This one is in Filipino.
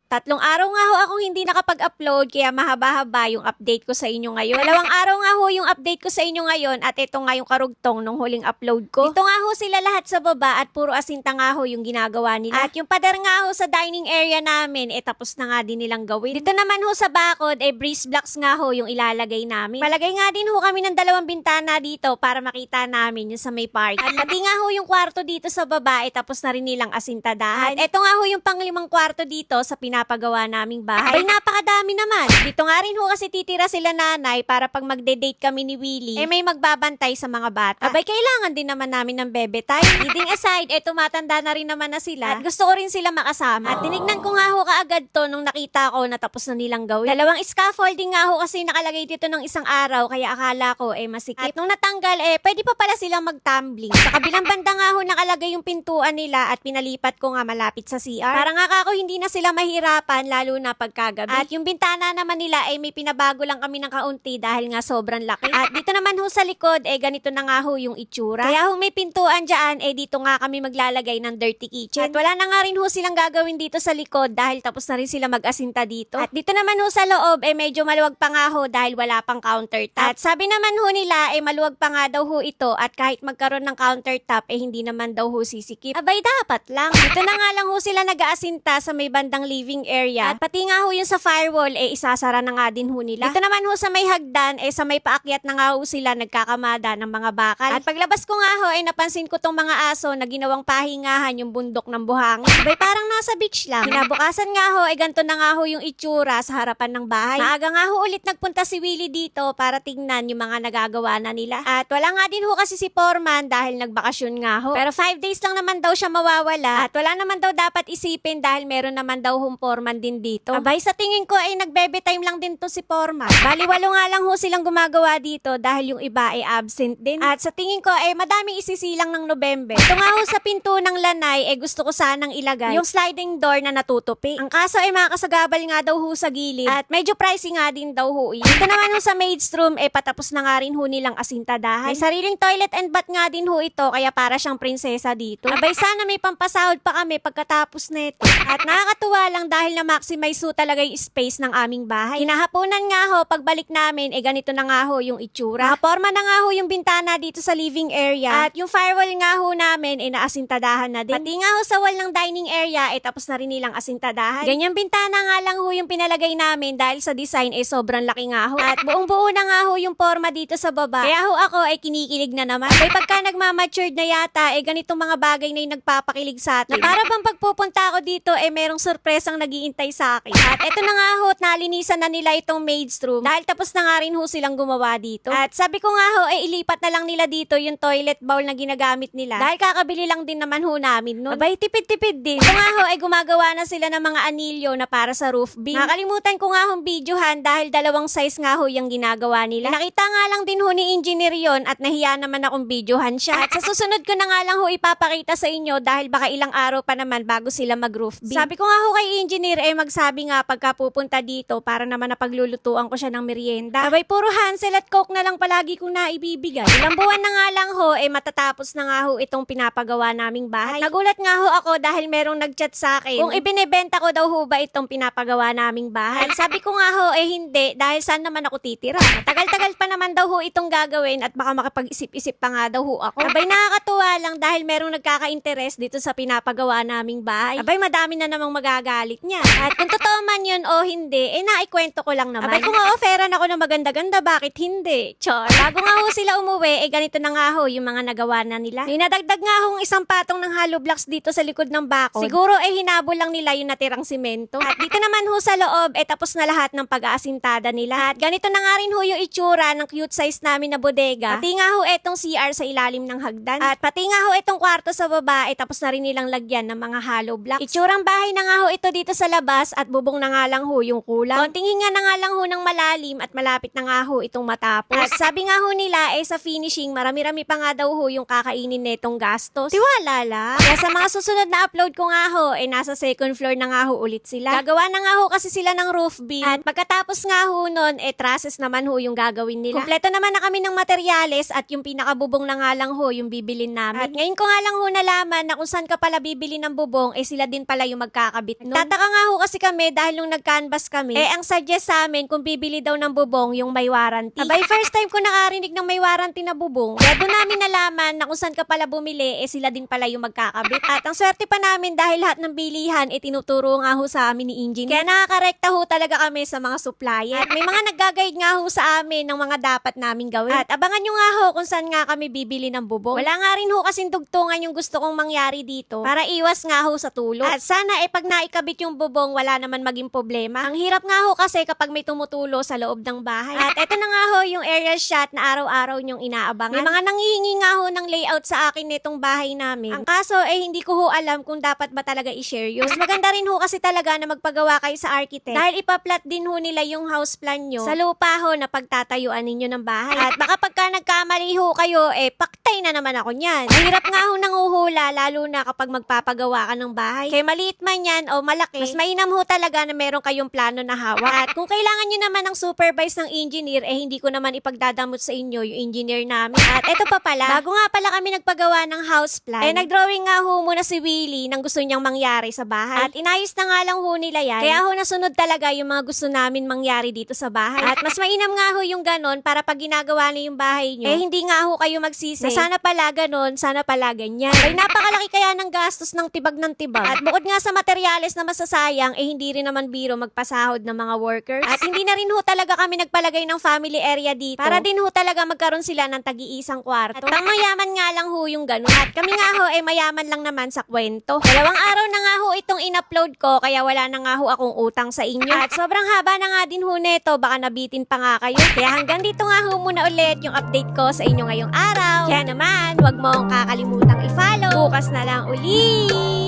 Tatlong araw nga ho akong hindi nakapag-upload kaya mahaba-haba yung update ko sa inyo ngayon. 2 araw nga ho yung update ko sa inyo ngayon at ito nga yung karugtong nung huling upload ko. Dito nga ho sila lahat sa baba at puro asinta nga ho yung ginagawa nila. At yung pader nga ho sa dining area namin tapos na nga din nilang gawin. Dito naman ho sa bakod breeze blocks nga ho yung ilalagay namin. Palagay nga din ho kami ng 2 bintana dito para makita namin yung sa may park. At pati nga ho yung kwarto dito sa baba tapos na rin nilang asintadahan. At ito nga ho yung pang-5 kwarto dito sa pinapagawa naming bahay. Abay, napakadami naman. Dito nga rin ho kasi titira sila nanay para pag magde-date kami ni Willie, may magbabantay sa mga bata. Abay, kailangan din naman namin ng bebe time. Leading aside, tumatanda na rin naman na sila. At gusto ko rin sila makasama. At tinignan ko nga ho kaagad to nung nakita ko na tapos na nilang gawin. 2 scaffolding nga ho kasi nakalagay dito ng isang araw, kaya akala ko masikip. At nung natanggal, pwede pa pala silang mag-tumbling. Sa kabilang banda nga ho nakalagay yung pintuan nila at pinalipat ko nga malapit sa CR. Para nga ako hindi na sila mahirapan lalo na pagkagabi. At yung bintana naman nila may pinabago lang kami ng kaunti dahil nga sobrang laki. At dito naman ho sa likod ganito na nga ho yung itsura. Kaya ho may pintuan dyan dito nga kami maglalagay ng dirty kitchen. At wala na nga rin ho silang gagawin dito sa likod dahil tapos na rin sila mag-asinta dito. At dito naman ho sa loob medyo maluwag pa nga ho dahil wala pang countertop. At sabi naman ho nila maluwag pa nga daw ho ito at kahit magkaroon ng countertop hindi naman daw ho sisikip. Abay, dapat lang. Dito na nga lang ho sila nag-aasinta sa may bandang living area. At pati nga ho yung sa firewall isasara na nga din ho nila. Dito naman ho sa may hagdan sa may paakyat na nga ho sila nagkakamada ng mga bakal. At paglabas ko nga ho napansin ko tong mga aso na ginawang pahingahan yung bundok ng buhangin. Abay, parang nasa beach lang. Kinabukasan nga ho ganito na nga ho yung itsura sa harapan ng bahay. Maaga nga ho ulit nagpunta si Willie dito para tingnan yung mga nagagawa na nila. At wala nga din ho kasi si Foreman dahil nagbakasyon nga ho. Pero 5 days lang naman daw siya mawawala. At wala naman daw dapat isipin dahil meron naman daw hong foreman din dito. Abay, sa tingin ko nagbebe time lang din to si foreman. Bali, 8 nga lang ho silang gumagawa dito dahil yung iba absent din. At sa tingin ko madaming isisilang ng November. Ito nga ho sa pinto ng lanay gusto ko sanang ilagay yung sliding door na natutupi. Ang kaso mga kasagabal nga daw ho sa gilid. At medyo pricey nga din daw ho. Ito naman ho sa maid's room patapos na nga rin ho nilang asintadahan. May sariling toilet and bath nga din ho ito kaya para siyang prinsesa dito. Abay, sana may pampasahod pa kami pagkatapos nito. At nakakatuwa lang dahil na-maximize ho talaga yung space ng aming bahay. Hinahaponan nga ho, pagbalik namin, ganito na nga ho yung itsura. Nakaporma na nga ho yung bintana dito sa living area. At yung firewall nga ho namin, naasintadahan na din. Pati nga ho sa wall ng dining area, tapos na rin nilang asintadahan. Ganyang bintana nga lang ho yung pinalagay namin dahil sa design sobrang laki nga ho. At buong-buo na nga ho yung forma dito sa baba. Kaya ho ako kinikilig na naman. Ay pagka nagmamatured na yata, ganitong mga bagay na yung nagpapakilig sa atin. Na para bang pagpupunta ako dito, merong sorpresang nagiintay sa akin. At eto na nga ho, nalinisan na nila itong maid's room. Dahil tapos na nga rin ho silang gumawa dito. At sabi ko nga ho, ilipat na lang nila dito yung toilet bowl na ginagamit nila. Dahil kakabili lang din naman ho namin nun. Abay, tipid-tipid din. Ito nga ho, gumagawa na sila ng mga anilyo na para sa roof beam. Nakalimutan ko nga hong videohan dahil 2 size nga ho yung ginagawa nila. Nakita nga lang din ho ni engineer yon at nahiya naman akong videohan siya. At sa susunod ko na nga lang ho ipapakita sa inyo dahil baka ilang araw pa naman bago sila mag-roof beam. Sabi ko nga ho kay engineer magsabi nga pagka pupunta dito para naman napaglulutuan ko siya ng merienda. Abay, puro Hansel at Coke na lang palagi kong naibibigay. Ilang buwan na nga lang ho matatapos na nga ho itong pinapagawa naming bahay. At nagulat nga ho ako dahil merong nagchat sa akin kung ibinebenta ko daw ho ba itong pinapagawa naming bahay. At sabi ko nga ho hindi dahil saan naman ako titira. Tagal-tagal pa naman daw ho itong gagawin at baka makapag-isip-isip pa nga daw ho ako. Abay, nakakatuwa lang dahil merong nagkaka-interest dito sa pinapagawa naming bahay. Abay, madami na namang magagalit niya. At kung totoo man yun o hindi, naikwento ko lang naman. Abay, kung offeran ako ng maganda-ganda, bakit hindi? Char. Bago nga ho sila umuwi, ganito na nga ho yung mga nagawa na nila. May nadagdag nga hong isang patong ng hollow blocks dito sa likod ng bakod. Siguro hinabol lang nila yung natirang simento. At dito naman ho sa loob, tapos na lahat ng pag-aasintada nila. At ganito na nga rin ho yung itsura ng cute size namin na bodega. Pati nga ho etong CR sa ilalim ng hagdan. At pati nga ho itong kwarto sa baba, tapos na rin nilang lagyan ng mga hollow blocks. Itsurang bahay na nga ho ito dito sa labas at bubong na nga lang ho yung kulang. Konting hinga na nga lang ho ng malalim at malapit na nga ho itong matapos. At sabi nga ho nila sa finishing, marami-rami pa nga daw ho yung kakainin netong gastos. Tiwala lang. Kaya sa mga susunod na upload ko nga ho, nasa second floor na nga ho ulit sila. Gagawa na nga ho kasi sila ng roof beam. At pagkatapos nga ho nun, trusses naman ho yung gagawin nila. Kompleto naman na kami ng materyales at yung pinakabubong na nga lang ho yung bibilin namin. At ngayon ko nga lang ho nalaman na kung saan ka pala bibili ng bubong, sila din pala yung magkakabit nun. Nagtataka nga ho kasi kami dahil nung nag-canvas kami, ang suggest sa amin kung bibili daw ng bubong yung may warranty. Abay, first time ko nakarinig ng may warranty na bubong. Kaya doon namin nalaman na kung saan ka pala bumili, sila din pala yung magkakabit. At ang swerte pa namin dahil lahat ng bilihan, tinuturo nga ho sa amin ni engineer. Kaya nakakarekta ho talaga kami sa mga supplier. At may mga nag-guide nga ho sa amin ng mga dapat namin gawin. At abangan nyo nga ho kung saan nga kami bibili ng bubong. Wala nga rin ho kasing dugtungan yung gusto kong mangyari dito para iwas nga ho sa tulog. At sana pag naikabit yung bubong, wala naman maging problema. Ang hirap nga ho kasi kapag may tumutulo sa loob ng bahay. At eto na nga ho yung aerial shot na araw-araw nyong inaabangan. May mga nanghihingi nga ho ng layout sa akin nitong bahay namin. Ang kaso hindi ko ho alam kung dapat ba talaga i-share yun. Mas maganda rin ho kasi talaga na magpagawa kayo sa architect dahil ipaplat din ho nila yung house plan nyo sa lupa ho na pagtatayuan ninyo ng bahay. At baka pagka nagkamali ho kayo, paktay na naman ako niyan. Mahirap nga ho nanguhula lalo na kapag magpapagawa ka ng bahay. Kaya maliit man yan o malaki, mas mainam ho talaga na meron kayong plano na hawak. At kung kailangan nyo naman ng supervise ng engineer, hindi ko naman ipagdadamot sa inyo yung engineer namin. At eto pa pala, bago nga pala kami nagpagawa ng house plan, nagdrawing nga ho muna si Willie ng gusto niyang mangyari sa bahay. At inayos na nga lang ho nila yan. Kaya ho nasunod talaga yung mga gusto namin mangyari dito sa bahay. At mas mainam nga ho yung ganon para pag ginagawa na yung bahay nyo, hindi nga ho kayo magsisi na sana pala ganon, sana pala ganyan. Ay napakalaki kaya ng gastos ng tibag ng tibag. At bukod nga sa materyales na masasayang, hindi rin naman biro magpasahod ng mga workers. At hindi na rin ho talaga kami nagpalagay ng family area dito para din ho talaga magkaroon sila ng tagi-isang kwarto. At ang mayaman nga lang ho yung ganon. At kami nga ho mayaman lang naman sa kwento. 2 araw na nga ho itong in-upload ko kaya wala na nga ho akong utang sa inyo. At sobrang haba na nga din ho neto, baka nabitin pa nga kayo. Kaya hanggang dito nga ho muna ulit yung update ko sa inyo ngayong araw. Kaya naman, wag mong kakalimutang i-follow. Bukas na lang uli.